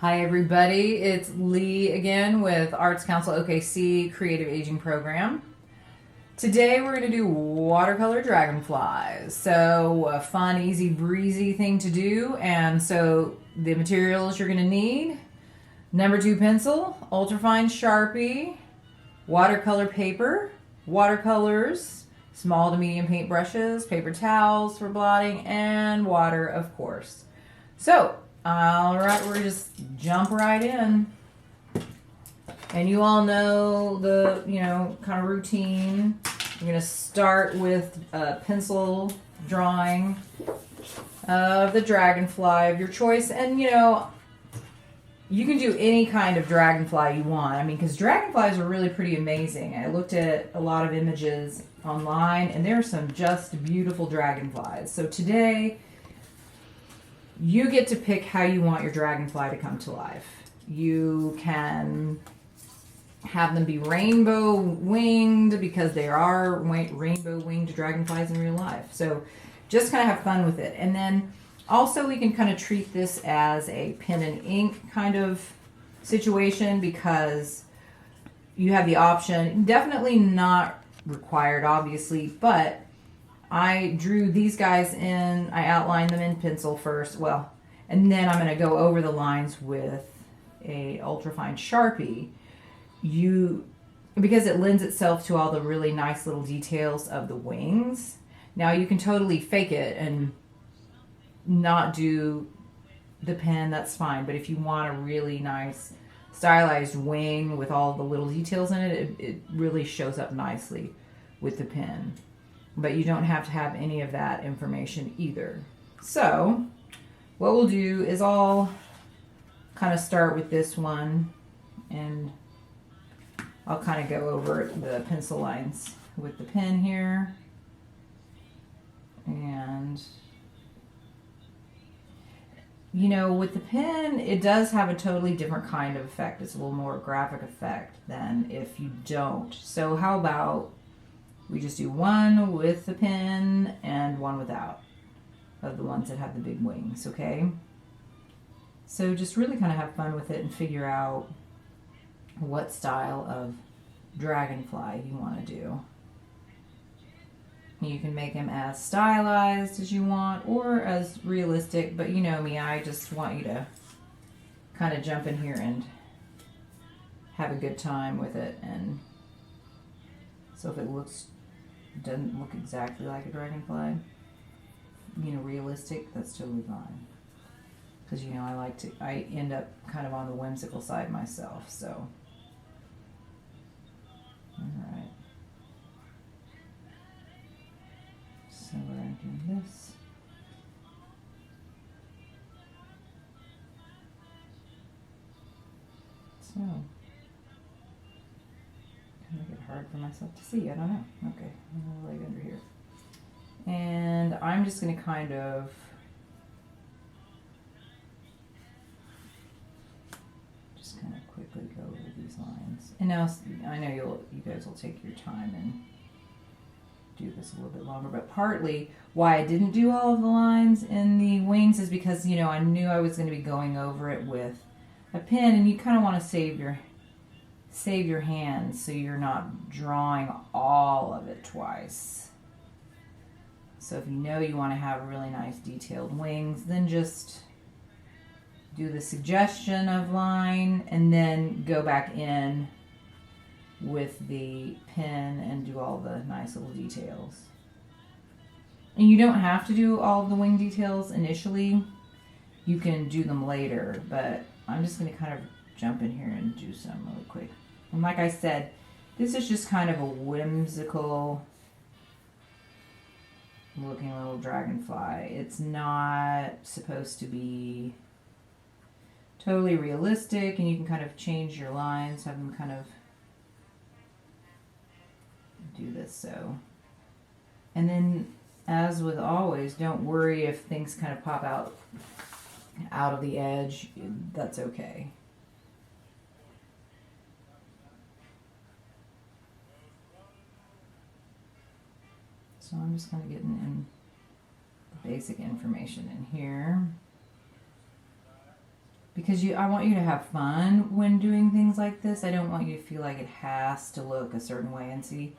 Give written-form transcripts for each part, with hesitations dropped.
Hi everybody, it's Leigh again with Arts Council OKC Creative Aging Program. Today we're going to do watercolor dragonflies. So a fun, easy, breezy thing to do. And so the materials you're going to need: number 2 pencil, ultrafine Sharpie, watercolor paper, watercolors, small to medium paint brushes, paper towels for blotting, and water, of course. So all right, we're just jump right in. And you all know the, kind of routine. You're going to start with a pencil drawing of the dragonfly of your choice. And, you can do any kind of dragonfly you want. I mean, because dragonflies are really pretty amazing. I looked at a lot of images online, and there are some just beautiful dragonflies. So today, you get to pick how you want your dragonfly to come to life. You can have them be rainbow winged because they are rainbow winged dragonflies in real life. So just kind of have fun with it. And then also we can kind of treat this as a pen and ink kind of situation because you have the option, definitely not required obviously, but I drew these guys in, I outlined them in pencil first, and then I'm going to go over the lines with a ultrafine Sharpie. Because it lends itself to all the really nice little details of the wings. Now you can totally fake it and not do the pen, that's fine. But if you want a really nice stylized wing with all the little details in it, it really shows up nicely with the pen. But you don't have to have any of that information either. So what we'll do is I'll kind of start with this one, and I'll kind of go over the pencil lines with the pen here. And with the pen, it does have a totally different kind of effect. It's a little more graphic effect than if you don't. So how about we just do one with the pen and one without, of the ones that have the big wings, okay? So just really kind of have fun with it and figure out what style of dragonfly you want to do. You can make them as stylized as you want or as realistic, but you know me, I just want you to kind of jump in here and have a good time with it. And so if it doesn't look exactly like a dragonfly, realistic, that's totally fine. Because I end up kind of on the whimsical side myself, so. Alright. So we're going to do this. So. Make it hard for myself to see. I don't know. Okay, I'm gonna lay it under here. And I'm just going to kind of quickly go over these lines. And now I know you guys will take your time and do this a little bit longer, but partly why I didn't do all of the lines in the wings is because, I knew I was going to be going over it with a pen, and you kind of want to save your hands so you're not drawing all of it twice. So if you want to have really nice detailed wings, then just do the suggestion of line and then go back in with the pen and do all the nice little details. And you don't have to do all of the wing details initially. You can do them later, but I'm just going to kind of jump in here and do some really quick. And like I said, this is just kind of a whimsical looking little dragonfly. It's not supposed to be totally realistic, and you can kind of change your lines, have them kind of do this so. And then, as with always, don't worry if things kind of pop out of the edge. That's okay. So I'm just kind of getting in the basic information in here. because I want you to have fun when doing things like this. I don't want you to feel like it has to look a certain way. And see,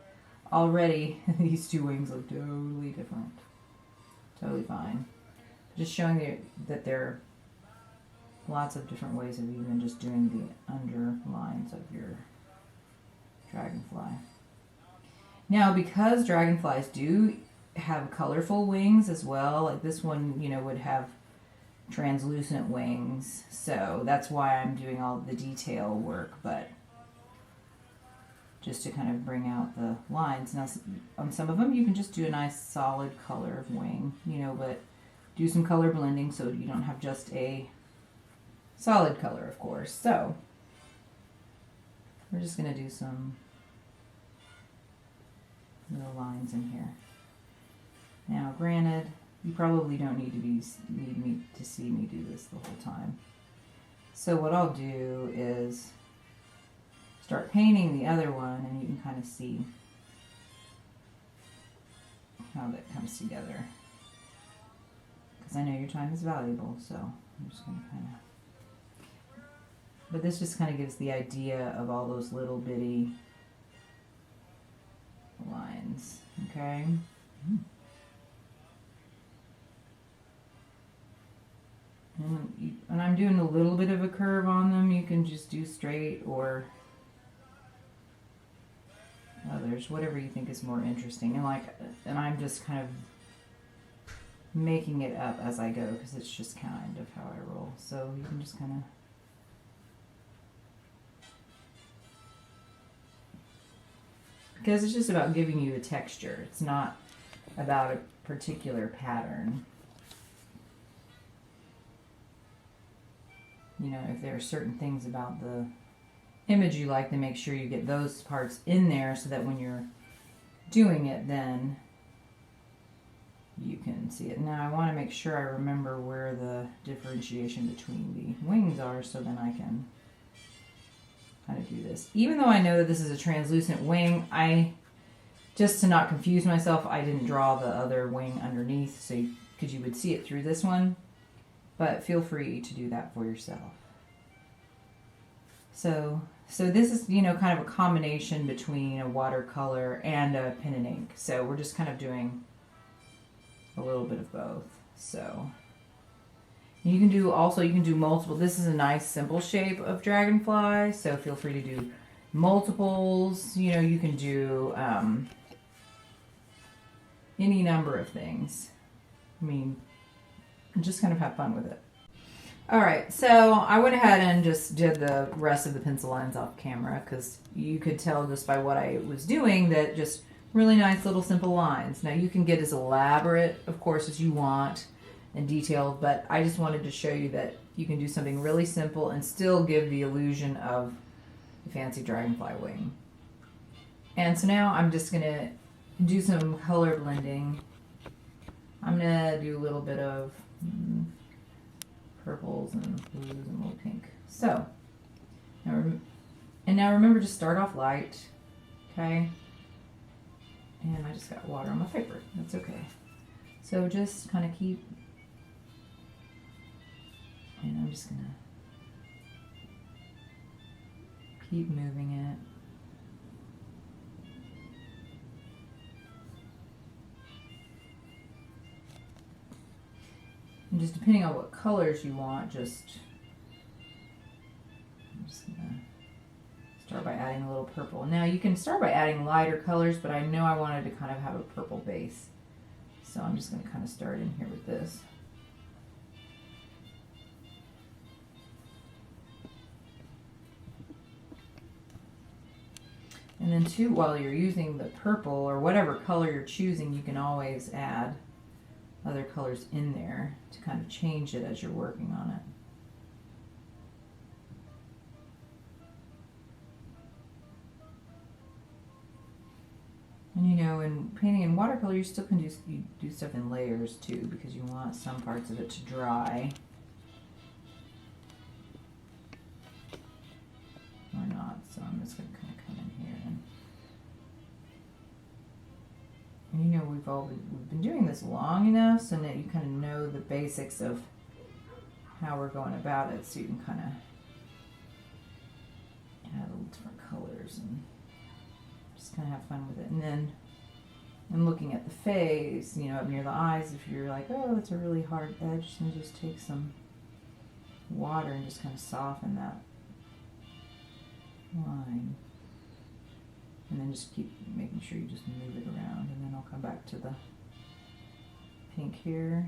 already these two wings look totally different. Totally fine. Just showing you that there are lots of different ways of even just doing the underlines of your dragonfly. Now, because dragonflies do have colorful wings as well, like this one, you know, would have translucent wings, so that's why I'm doing all the detail work, but just to kind of bring out the lines. Now, on some of them you can just do a nice solid color of wing, you know, but do some color blending so you don't have just a solid color, of course. So we're just going to do some little lines in here. Now, granted, you probably don't need me to see me do this the whole time. So what I'll do is start painting the other one, and you can kind of see how that comes together. Because I know your time is valuable, so I'm just going to kind of... But this just kind of gives the idea of all those little bitty lines, okay? And I'm doing a little bit of a curve on them. You can just do straight or others, whatever you think is more interesting. And I'm just kind of making it up as I go because it's just kind of how I roll. So you can just kind of because it's just about giving you a texture. It's not about a particular pattern. You know, if there are certain things about the image you like, then make sure you get those parts in there so that when you're doing it, then you can see it. Now I want to make sure I remember where the differentiation between the wings are so then I can kind of do this. Even though I know that this is a translucent wing, just to not confuse myself, I didn't draw the other wing underneath so because you would see it through this one. But feel free to do that for yourself. So this is, you know, kind of a combination between a watercolor and a pen and ink. So we're just kind of doing a little bit of both. So you can do multiple. This is a nice simple shape of dragonfly, so feel free to do multiples. You know, you can do any number of things. I mean, just kind of have fun with it. Alright, so I went ahead and just did the rest of the pencil lines off camera because you could tell just by what I was doing that just really nice little simple lines. Now you can get as elaborate, of course, as you want and detailed, but I just wanted to show you that you can do something really simple and still give the illusion of a fancy dragonfly wing. And so now I'm just going to do some color blending. I'm going to do a little bit of purples and blues and a little pink. So, now remember to start off light, okay? And I just got water on my paper. That's okay. So just kind of keep, and I'm just gonna keep moving it. And just depending on what colors you want, I'm just gonna start by adding a little purple. Now you can start by adding lighter colors, but I know I wanted to kind of have a purple base. So I'm just gonna kind of start in here with this. And then too, while you're using the purple or whatever color you're choosing, you can always add other colors in there to kind of change it as you're working on it. And you know, in painting in watercolor, you still can do stuff in layers too, because you want some parts of it to dry or not. So I'm just going to kind of come in here and you know, we've been doing this long enough so that you kind of know the basics of how we're going about it, so you can kind of add little different colors and just kind of have fun with it. And then I'm looking at the face, you know, up near the eyes. If you're like, oh, that's a really hard edge, then just take some water and just kind of soften that line. And then just keep making sure you just move it around. And then I'll come back to the pink here.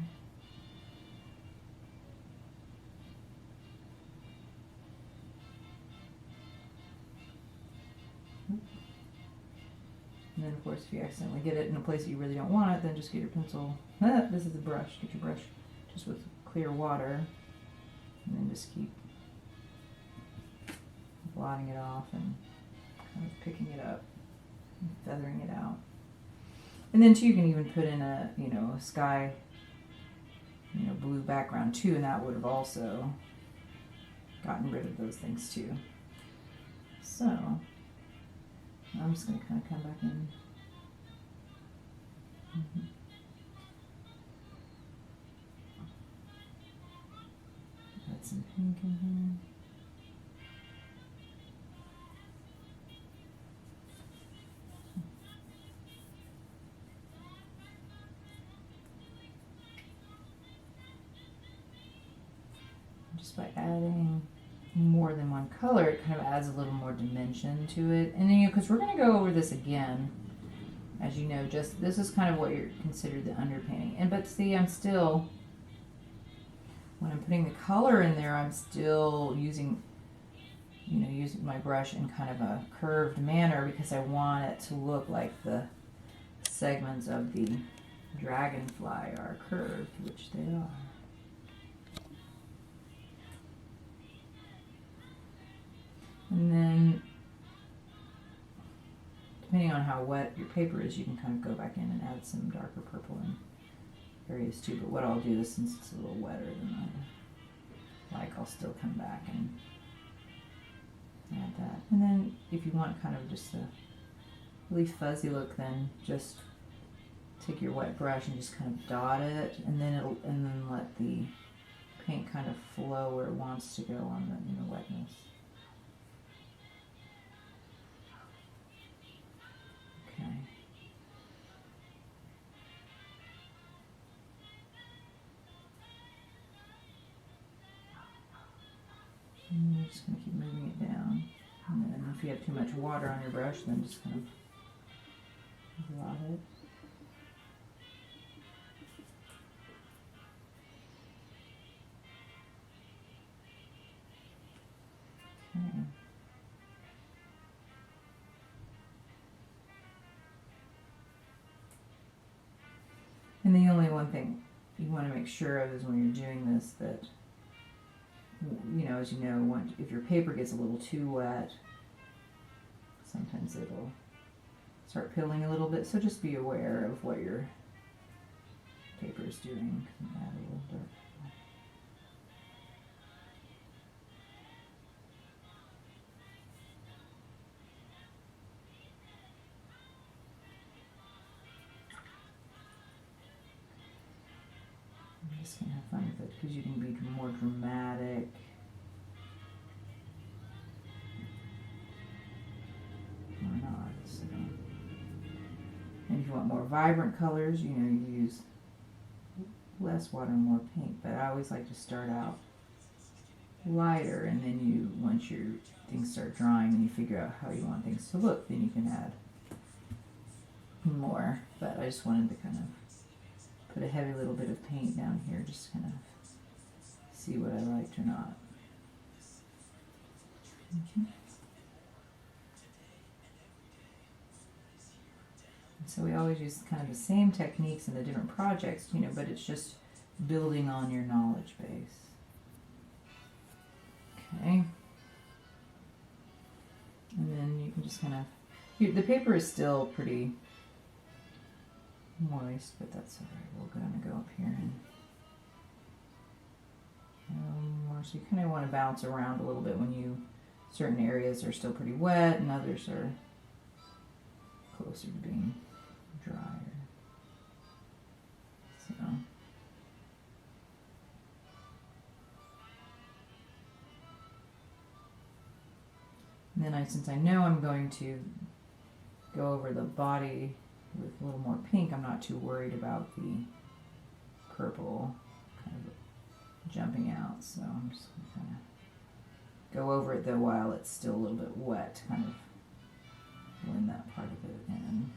And then, of course, if you accidentally get it in a place that you really don't want it, then just get your pencil. This is a brush. Get your brush just with clear water. And then just keep blotting it off and kind of picking it up and feathering it out. And then, too, you can even put in a, you know, a sky, you know, blue background, too, and that would have also gotten rid of those things, too. So I'm just going to kind of come back in. Add some pink in here. Just by adding more than one color, it kind of adds a little more dimension to it. And then, you know, because we're going to go over this again, as you know, just this is kind of what you're considered the underpainting. And but see, I'm still, when I'm putting the color in there, I'm still using, you know, using my brush in kind of a curved manner because I want it to look like the segments of the dragonfly are curved, which they are. And then, depending on how wet your paper is, you can kind of go back in and add some darker purple in areas too. But what I'll do is, since it's a little wetter than I like, I'll still come back and add that. And then, if you want kind of just a really fuzzy look, then just take your wet brush and just kind of dot it, and then let the paint kind of flow where it wants to go on the, in the wetness. Okay. And you're just going to keep moving it down. And then if you have too much water on your brush, then just kind of blot it. Okay. And the only one thing you want to make sure of is when you're doing this that, you know, as you know, if your paper gets a little too wet, sometimes it'll start pilling a little bit. So just be aware of what your paper is doing. Add a little dirt. I'm just going to have fun with it because you can be more dramatic. Or not. So. And if you want more vibrant colors, you know, you use less water and more paint. But I always like to start out lighter, and then you, once your things start drying and you figure out how you want things to look, then you can add more. But I just wanted to kind of put a heavy little bit of paint down here, just kind of see what I liked or not. So we always use kind of the same techniques in the different projects, you know, but it's just building on your knowledge base. Okay. And then you can just kind of, the paper is still pretty moist, but that's alright. We're going to go up here and more. So you kind of want to bounce around a little bit when certain areas are still pretty wet and others are closer to being drier. So then since I know I'm going to go over the body with a little more pink, I'm not too worried about the purple kind of jumping out. So I'm just going to kind of go over it though while it's still a little bit wet, kind of blend that part of it in.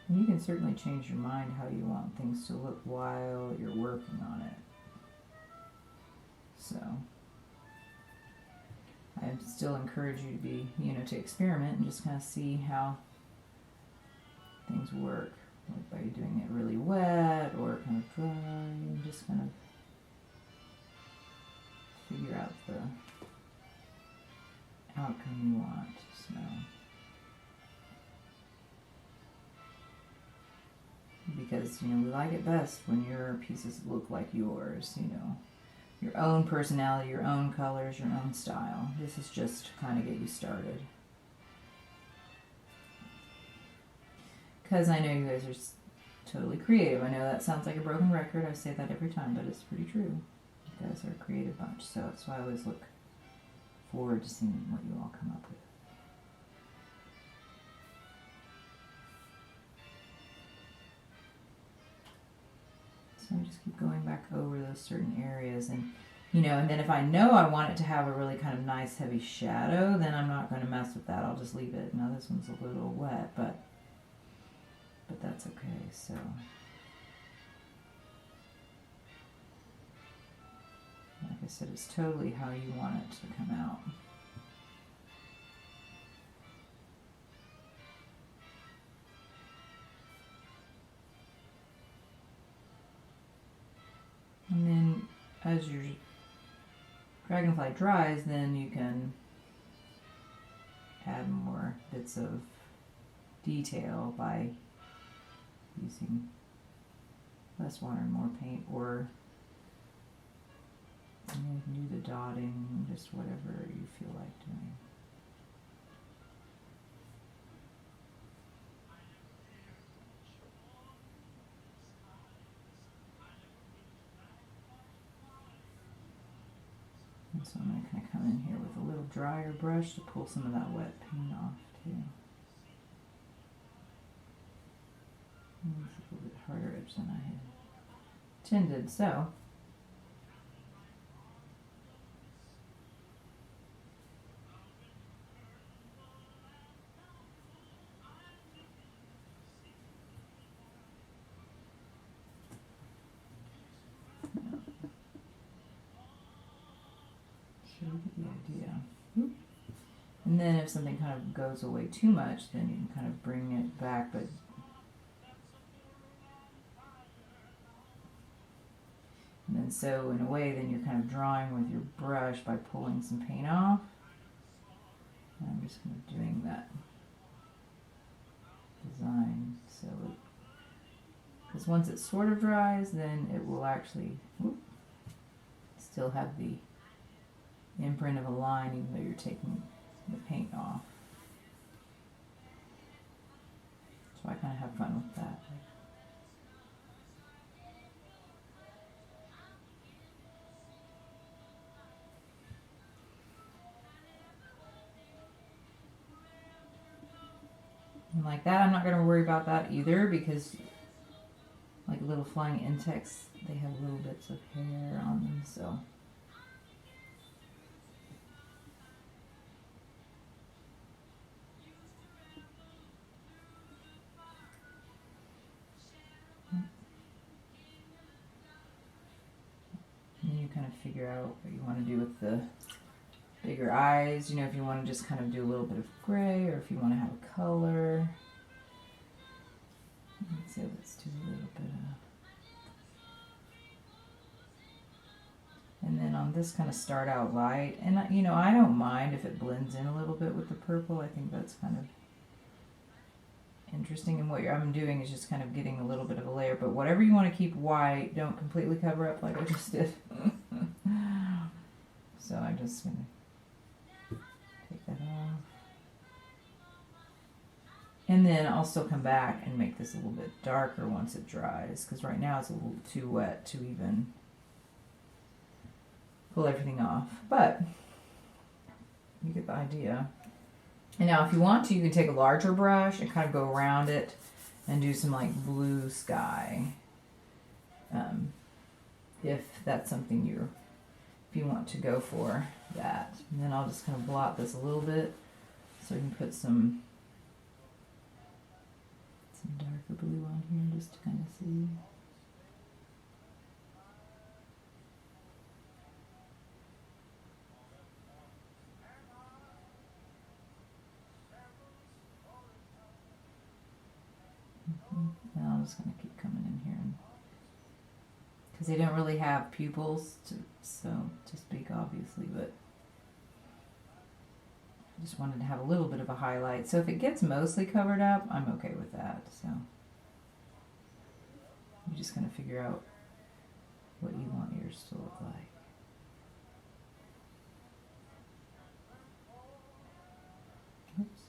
And you can certainly change your mind how you want things to look while you're working on it. So I still encourage you to be, to experiment and just kind of see how things work, like by doing it really wet or kind of dry, and just kind of figure out the outcome you want. So because we like it best when your pieces look like yours, your own personality, your own colors, your own style. This is just to kind of get you started. Because I know you guys are totally creative. I know that sounds like a broken record. I say that every time, but it's pretty true. You guys are a creative bunch, so that's why I always look forward to seeing what you all come up with. So I just keep going back over those certain areas, and and then if I know I want it to have a really kind of nice heavy shadow, then I'm not going to mess with that. I'll just leave it. Now this one's a little wet, but that's okay. So like I said, it's totally how you want it to come out. And then as your dragonfly dries, then you can add more bits of detail by using less water and more paint, or you can do the dotting, just whatever you feel like doing. And so I'm going to kind of come in here with a little drier brush to pull some of that wet paint off too. It's a little bit harder edge than I had intended, so you get the idea. And then if something kind of goes away too much, then you can kind of bring it back, but and then so in a way then you're kind of drawing with your brush by pulling some paint off. And I'm just kind of doing that design so because once it sort of dries, then it will actually still have the imprint of a line even though you're taking the paint off. So I kind of have fun with that. And like that, I'm not going to worry about that either, because like little flying insects, they have little bits of hair on them, so. And then you kind of figure out what you want to do with the bigger eyes, if you want to just kind of do a little bit of gray, or if you want to have a color. Let's see, let's do a little bit of, and then on this kind of start out light, and I don't mind if it blends in a little bit with the purple. I think that's kind of interesting. And what I'm doing is just kind of getting a little bit of a layer. But whatever you want to keep white, don't completely cover up like I just did. So I'm just going to take that off. And then I'll still come back and make this a little bit darker once it dries, because right now it's a little too wet to even pull everything off. But you get the idea. And now if you want to, you can take a larger brush and kind of go around it and do some like blue sky. If that's something if you want to go for that. And then I'll just kind of blot this a little bit so I can put some darker blue on here just to kind of see. And I'm just going to keep coming in here, because they don't really have pupils to speak, obviously, but I just wanted to have a little bit of a highlight. So if it gets mostly covered up, I'm okay with that. So you're just going to figure out what you want yours to look like. Oops.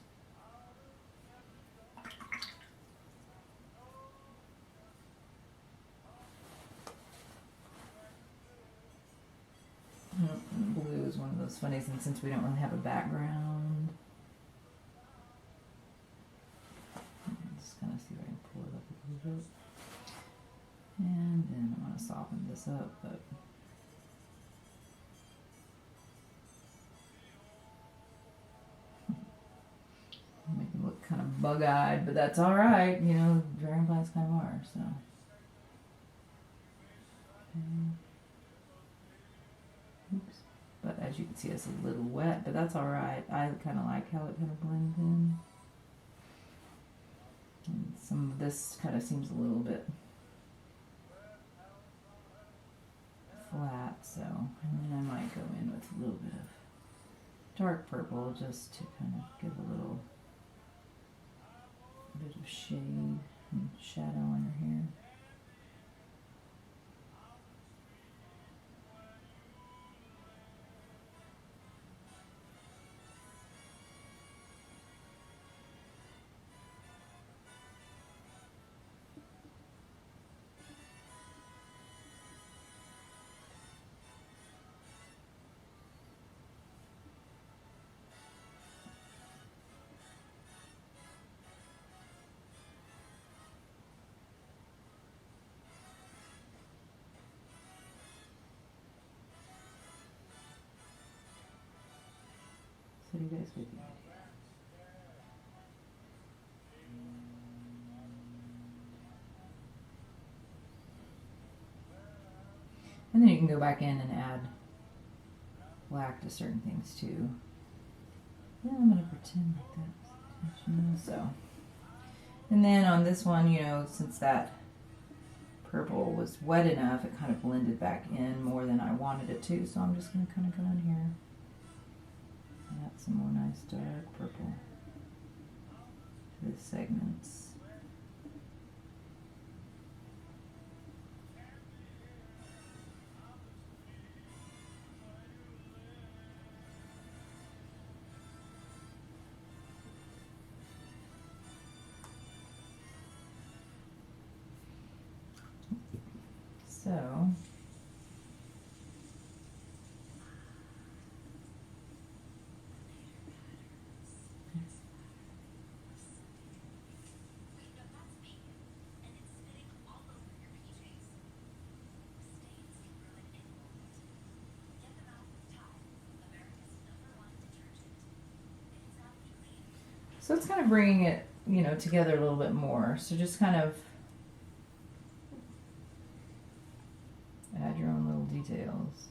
Blue is one of those funnies, and since we don't really have a background, just kind of see if I can pull it up a little bit. And then I'm going to soften this up, but make them look kind of bug-eyed, but that's all right. You know, dragonflies kind of are, so. Oops. But as you can see, it's a little wet, but that's all right. I kind of like how it kind of blends in. And some of this kind of seems a little bit flat, so, and then I might go in with a little bit of dark purple just to kind of give a little bit of shade and shadow on your hair. So you guys with me? And then you can go back in and add black to certain things too. Yeah, I'm going to pretend like that. So, and then on this one, you know, since that purple was wet enough, it kind of blended back in more than I wanted it to. So I'm just going to kind of go in here and add some more nice dark purple to the segments. So, it's kind of bringing it, you know, together a little bit more. So just kind of add your own little details.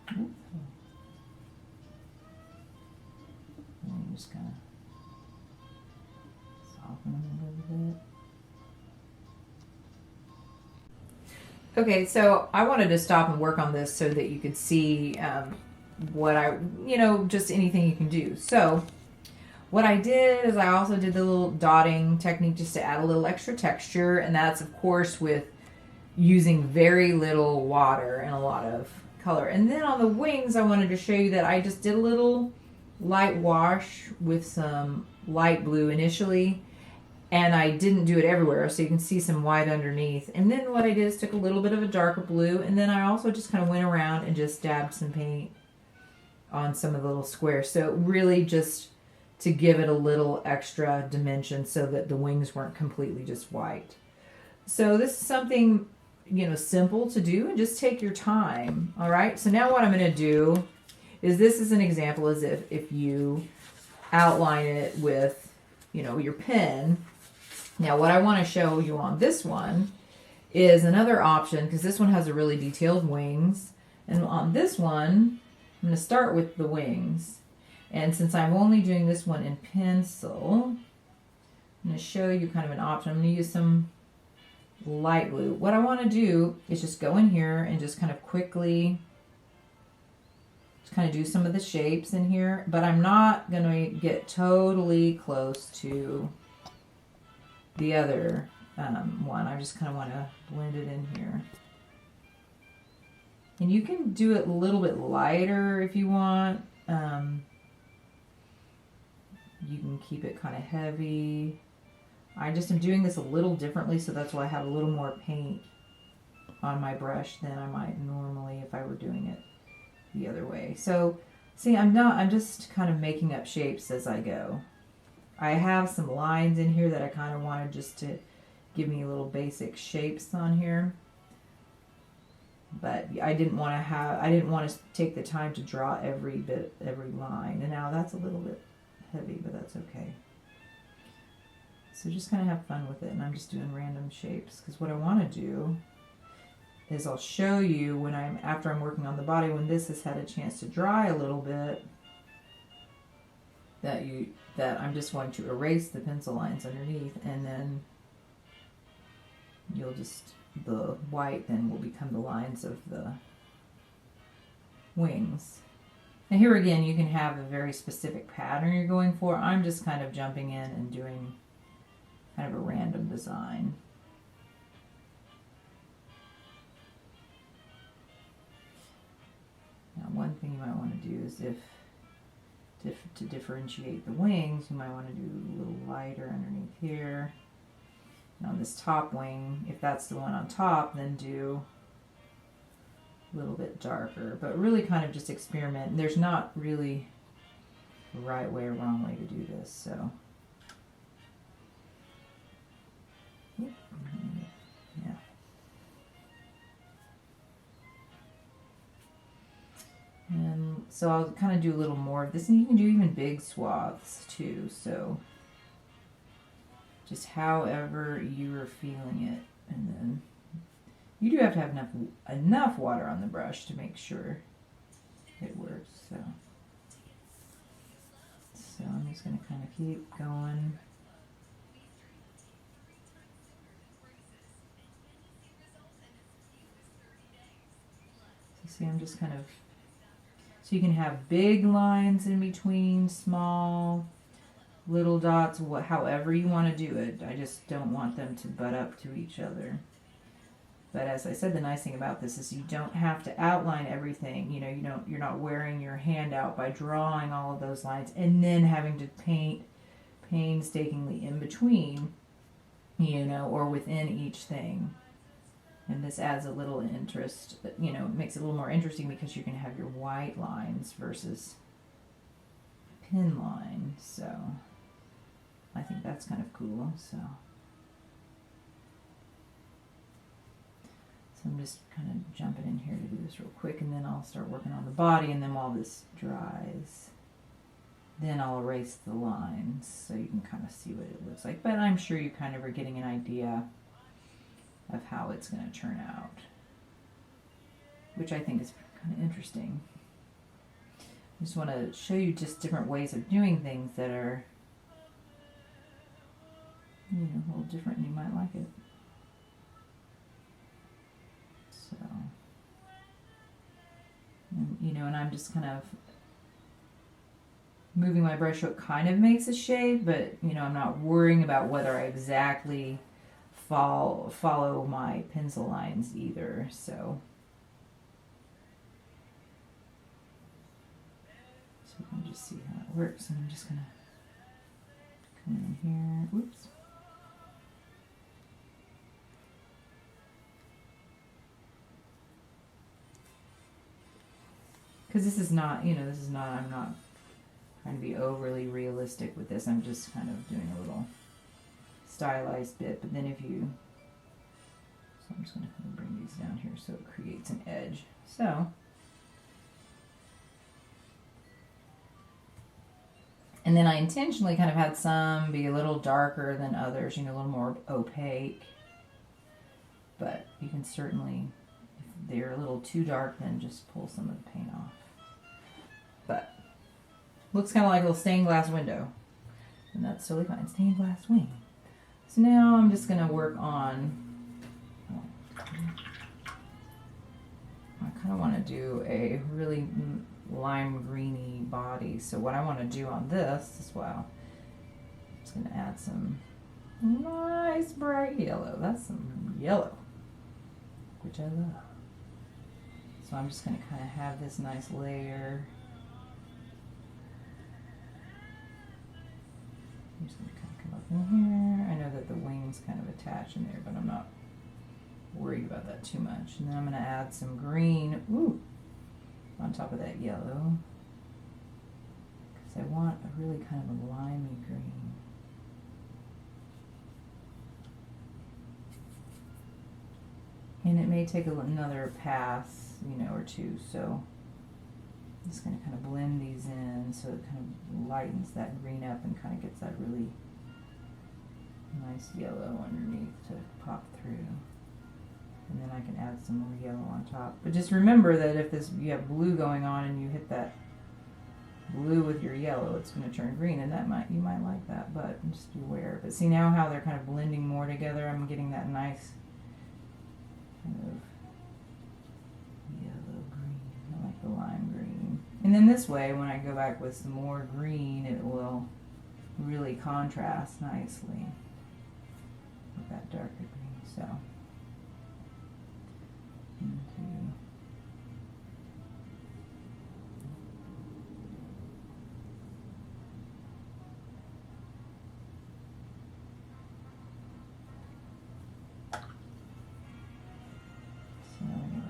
And you just kind of soften them a little bit. Okay, so I wanted to stop and work on this so that you could see what just anything you can do. So what I did is I also did the little dotting technique just to add a little extra texture, and that's of course with using very little water and a lot of color. And then on the wings, I wanted to show you that I just did a little light wash with some light blue initially, and I didn't do it everywhere, so you can see some white underneath. And then what I did is took a little bit of a darker blue, and then I also just kind of went around and just dabbed some paint on some of the little squares. So really just to give it a little extra dimension so that the wings weren't completely just white. So this is something, simple to do, and just take your time. All right. So now what I'm going to do is, this is an example as if you outline it with, your pen. Now what I want to show you on this one is another option, because this one has a really detailed wings. And on this one, I'm going to start with the wings. And since I'm only doing this one in pencil, I'm going to show you kind of an option. I'm going to use some light blue. What I want to do is just go in here and just kind of quickly just kind of do some of the shapes in here, but I'm not going to get totally close to the other one. I just kind of want to blend it in here. And you can do it a little bit lighter if you want. You can keep it kind of heavy. I just am doing this a little differently, so that's why I have a little more paint on my brush than I might normally if I were doing it the other way. So see, I'm just kind of making up shapes as I go. I have some lines in here that I kind of wanted just to give me little basic shapes on here. But I didn't want to take the time to draw every line. And now that's a little bit heavy, but that's okay. So just kind of have fun with it, and I'm just doing random shapes, because what I want to do is I'll show you after I'm working on the body, when this has had a chance to dry a little bit, that I'm just going to erase the pencil lines underneath, and then the white then will become the lines of the wings. And here again, you can have a very specific pattern you're going for. I'm just kind of jumping in and doing kind of a random design. Now, one thing you might want to do is to differentiate the wings, you might want to do a little lighter underneath here. And on this top wing, if that's the one on top, then do a little bit darker, but really kind of just experiment. And there's not really a right way or wrong way to do this, so. Yeah. And so I'll kind of do a little more of this, and you can do even big swaths too, so just however you are feeling it. And then you do have to have enough water on the brush to make sure it works. So I'm just going to kind of keep going. So see, I'm just kind of, so you can have big lines in between, small, little dots, however you want to do it. I just don't want them to butt up to each other. But as I said, the nice thing about this is you don't have to outline everything. You're not wearing your hand out by drawing all of those lines and then having to paint painstakingly in between, or within each thing. And this adds a little interest, makes it a little more interesting, because you can have your white lines versus pin line. So I think that's kind of cool. So I'm just kind of jumping in here to do this real quick, and then I'll start working on the body, and then while this dries, then I'll erase the lines so you can kind of see what it looks like. But I'm sure you kind of are getting an idea of how it's going to turn out, which I think is kind of interesting. I just want to show you just different ways of doing things that are, a little different, and you might like it. know, and I'm just kind of moving my brush so it kind of makes a shade, but, you know, I'm not worrying about whether I exactly follow my pencil lines either, so you can just see how it works. And I'm just gonna come in here, whoops. Because this is not, you know, this is not, I'm not trying to be overly realistic with this. I'm just kind of doing a little stylized bit, but then if you, so I'm just going to kind of bring these down here so it creates an edge. So, and then I intentionally kind of had some be a little darker than others, you know, a little more opaque, but you can certainly, if they're a little too dark, then just pull some of the paint off. But looks kind of like a little stained glass window, and that's totally fine. Stained glass wing. So now I'm just going to work on, I kind of want to do a really lime greeny body. So what I want to do on this as well, I'm just going to add some nice bright yellow. That's some yellow, which I love. So I'm just going to kind of have this nice layer. I'm just going to kind of come up in here. I know that the wings kind of attach in there, but I'm not worried about that too much. And then I'm going to add some green, on top of that yellow, because I want a really kind of a limey green. And it may take another pass, you know, or two, so I'm just going to kind of blend these in so it kind of lightens that green up and kind of gets that really nice yellow underneath to pop through. And then I can add some more yellow on top. But just remember that if you have blue going on and you hit that blue with your yellow, it's going to turn green, and you might like that, but just be aware. But see now how they're kind of blending more together? I'm getting that nice kind of yellow green. I like the lime green. And then this way, when I go back with some more green, it will really contrast nicely with that darker green. So anyway,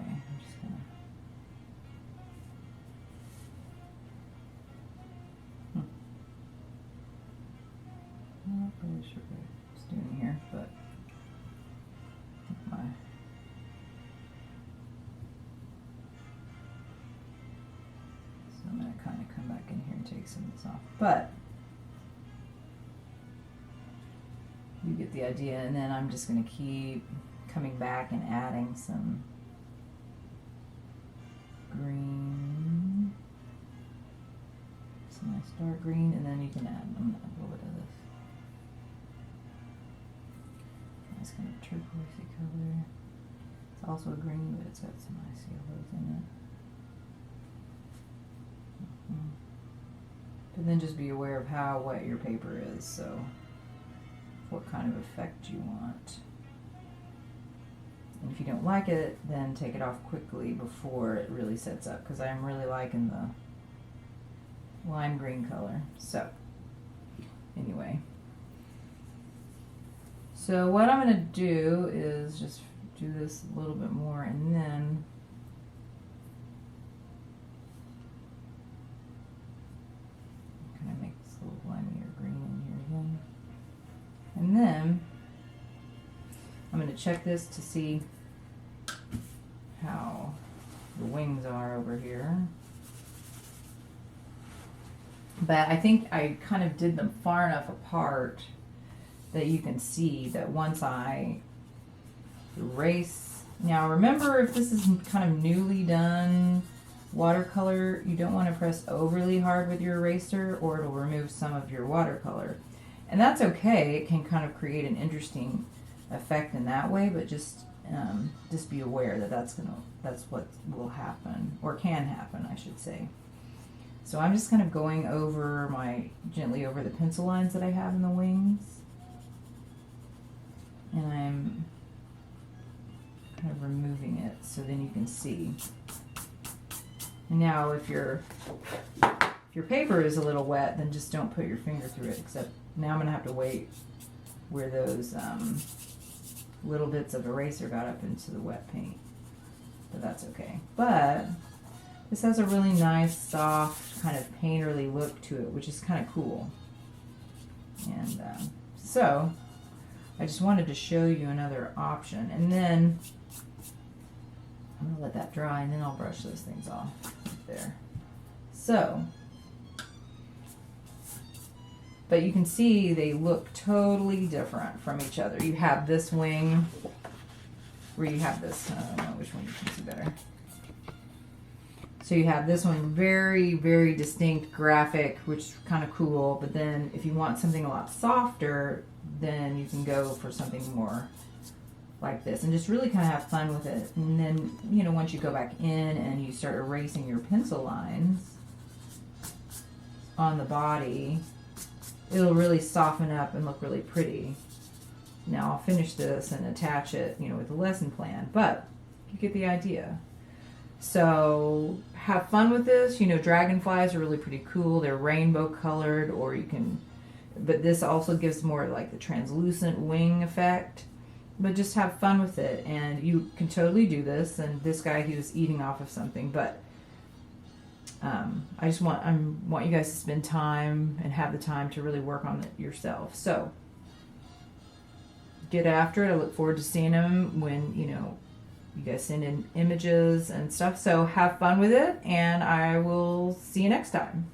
I'm just gonna not really sure what it's doing here, but I'm going to kind of come back in here and take some of this off. But you get the idea, and then I'm just going to keep coming back and adding some green, some nice dark green, and then you can add a little bit of this nice kind of turquoisey color. It's also a green, but it's got some nice yellows in it. But then just be aware of how wet your paper is, so what kind of effect you want. And if you don't like it, then take it off quickly before it really sets up, because I'm really liking the lime green color. So anyway, so what I'm going to do is just do this a little bit more, and then make this little limier green in here again. And then I'm going to check this to see how the wings are over here. But I think I kind of did them far enough apart that you can see that once I erase. Now remember, if this is kind of newly done watercolor, you don't want to press overly hard with your eraser or it'll remove some of your watercolor. And that's okay. It can kind of create an interesting effect in that way, but just just be aware that that's what will happen, or can happen, I should say. So I'm just kind of going gently over the pencil lines that I have in the wings. And I'm kind of removing it so then you can see. And now if your paper is a little wet, then just don't put your finger through it, except now I'm going to have to wait where those little bits of eraser got up into the wet paint. But that's okay. But this has a really nice, soft, kind of painterly look to it, which is kind of cool. And so I just wanted to show you another option. And then I'm going to let that dry, and then I'll brush those things off there. So, but you can see they look totally different from each other. You have this wing where you have this, I don't know which one you can see better. So you have this one very, very distinct graphic, which is kind of cool. But then if you want something a lot softer, then you can go for something more like this and just really kind of have fun with it. And then, you know, once you go back in and you start erasing your pencil lines on the body, it'll really soften up and look really pretty. Now I'll finish this and attach it, you know, with the lesson plan, but you get the idea. So have fun with this. You know, dragonflies are really pretty cool. They're rainbow colored, or you can, but this also gives more like the translucent wing effect. But just have fun with it, and you can totally do this. And this guy, he was eating off of something, but I just want you guys to spend time and have the time to really work on it yourself. So get after it. I look forward to seeing them when, you know, you guys send in images and stuff. So have fun with it, and I will see you next time.